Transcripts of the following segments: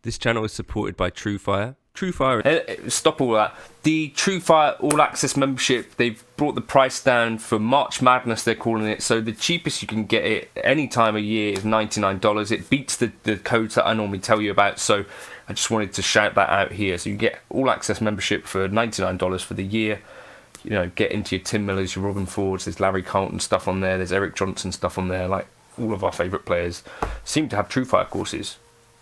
This channel is supported by Truefire. Truefire, stop all that. The Truefire All Access membership, they've brought the price down for March Madness, they're calling it. So the cheapest you can get it any time of year is $99. It beats the codes that I normally tell you about. So I just wanted to shout that out here. So you get All Access membership for $99 for the year. You know, get into your Tim Millers, your Robin Fords, there's Larry Carlton stuff on there, there's Eric Johnson stuff on there. Like, all of our favourite players seem to have Truefire courses.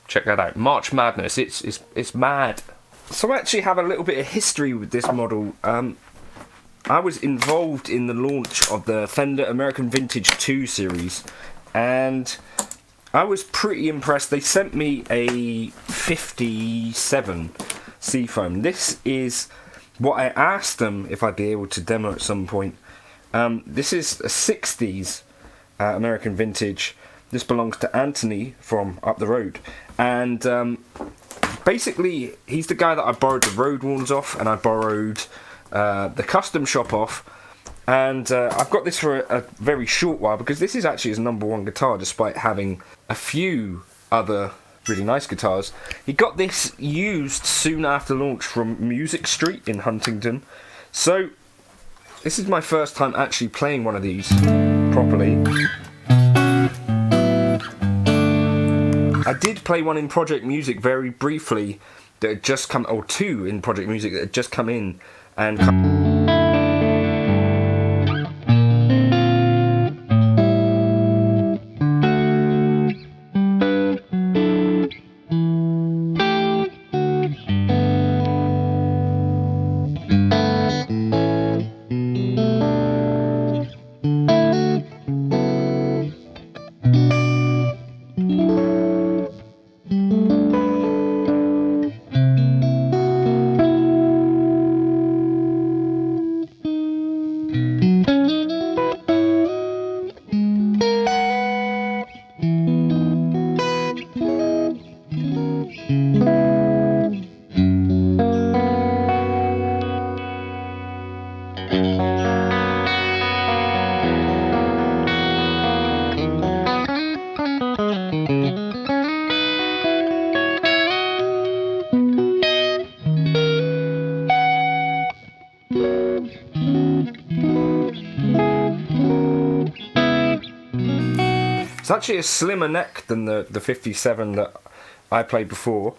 Check that out. March Madness, it's mad. So I actually have a little bit of history with this model. I was involved in the launch of the Fender American Vintage 2 series, and I was pretty impressed. They sent me a 57 Seafoam. This is what I asked them if I'd be able to demo at some point. This is a 60s American Vintage. This belongs to Anthony from up the road, and basically he's the guy that I borrowed the road warns off, and I borrowed the custom shop off, and I've got this for a very short while because this is actually his #1 guitar, despite having a few other really nice guitars. He got this used soon after launch from Music Street in Huntington, so this is my first time actually playing one of these properly. I did play one in Project Music very briefly that had just come, or two in Project Music that had just come in and it's actually a slimmer neck than the 57 that I played before.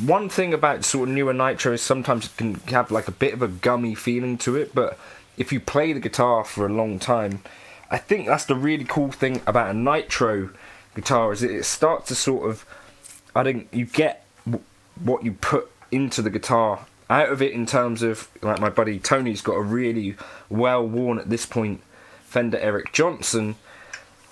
one thing about sort of newer nitro is sometimes it can have like a bit of a gummy feeling to it, but if you play the guitar for a long time, I think that's the really cool thing about a nitro guitar, is it starts to sort of, I think you get what you put into the guitar out of it, in terms of, like my buddy Tony's got a really well worn at this point Fender Eric Johnson.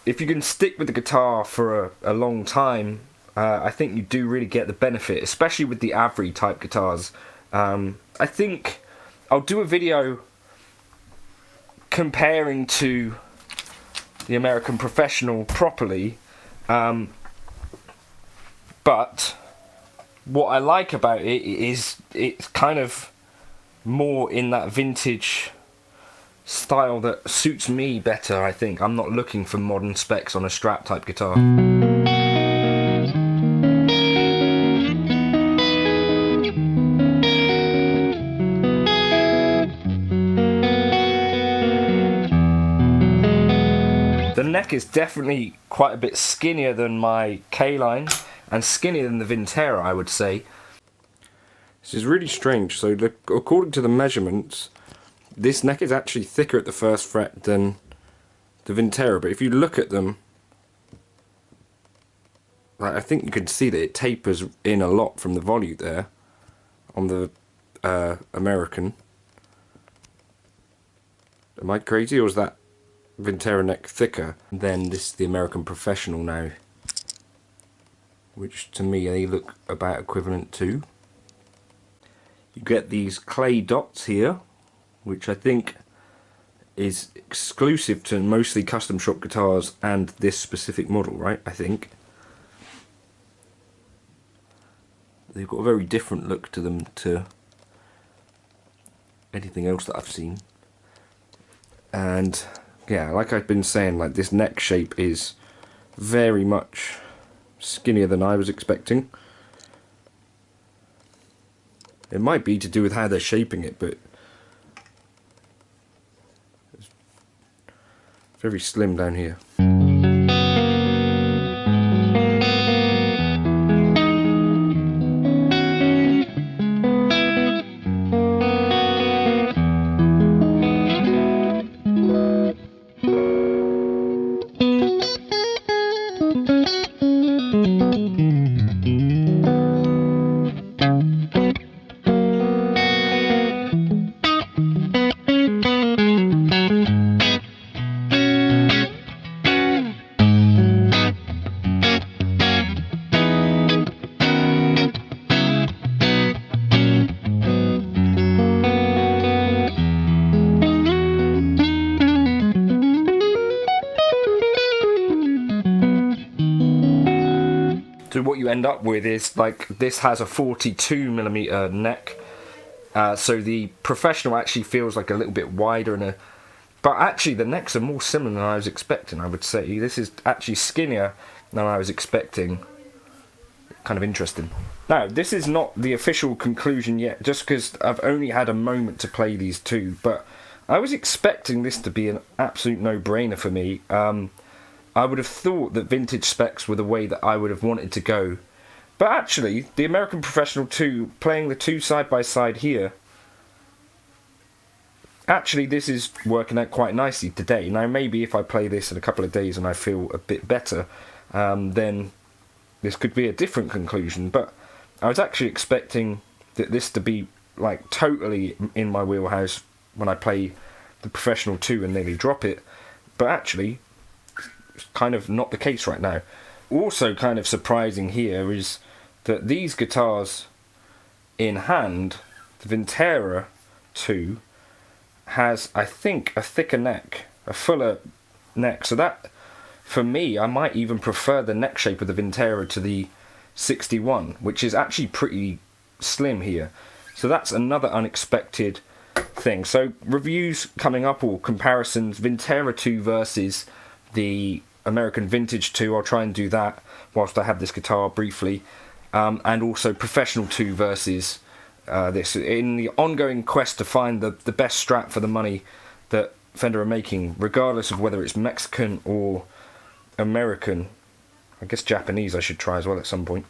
If you can stick with the guitar for a long time, I think you do really get the benefit, especially with the Avery type guitars. I think I'll do a video comparing to the American Professional properly, but what I like about it is it's kind of more in that vintage style that suits me better, I think. I'm not looking for modern specs on a Strat type guitar. The neck is definitely quite a bit skinnier than my K-line, and skinnier than the Vintera, I would say. This is really strange. So according to the measurements, this neck is actually thicker at the first fret than the Vintera, but if you look at them, like, I think you can see that it tapers in a lot from the volute there on the American. Am I crazy, or is that Vintera neck thicker? Then this is the American Professional now, which to me they look about equivalent to. You get these clay dots here, which I think is exclusive to mostly custom shop guitars and this specific model, right? I think they've got a very different look to them to anything else that I've seen. And yeah, like I've been saying, like, this neck shape is very much skinnier than I was expecting. It might be to do with how they're shaping it, but it's very slim down here. So what you end up with is, like, this has a 42mm neck, so the Professional actually feels like a little bit wider, but actually the necks are more similar than I was expecting, I would say. This is actually skinnier than I was expecting. Kind of interesting. Now, this is not the official conclusion yet, just because I've only had a moment to play these two, but I was expecting this to be an absolute no-brainer for me. I would have thought that vintage specs were the way that I would have wanted to go. But actually, the American Professional 2, playing the two side by side here, actually this is working out quite nicely today. Now maybe if I play this in a couple of days and I feel a bit better, then this could be a different conclusion. But I was actually expecting this to be, like, totally in my wheelhouse when I play the Professional 2 and nearly drop it. But actually, kind of not the case right now. Also kind of surprising here is that these guitars in hand, the Vintera 2 has, I think, a thicker neck, a fuller neck, so that, for me, I might even prefer the neck shape of the Vintera to the 61, which is actually pretty slim here. So that's another unexpected thing. So reviews coming up, or comparisons, Vintera 2 versus the American Vintage 2, I'll try and do that whilst I have this guitar briefly, and also Professional 2 versus this, in the ongoing quest to find the best Strat for the money that Fender are making, regardless of whether it's Mexican or American. I guess Japanese I should try as well at some point.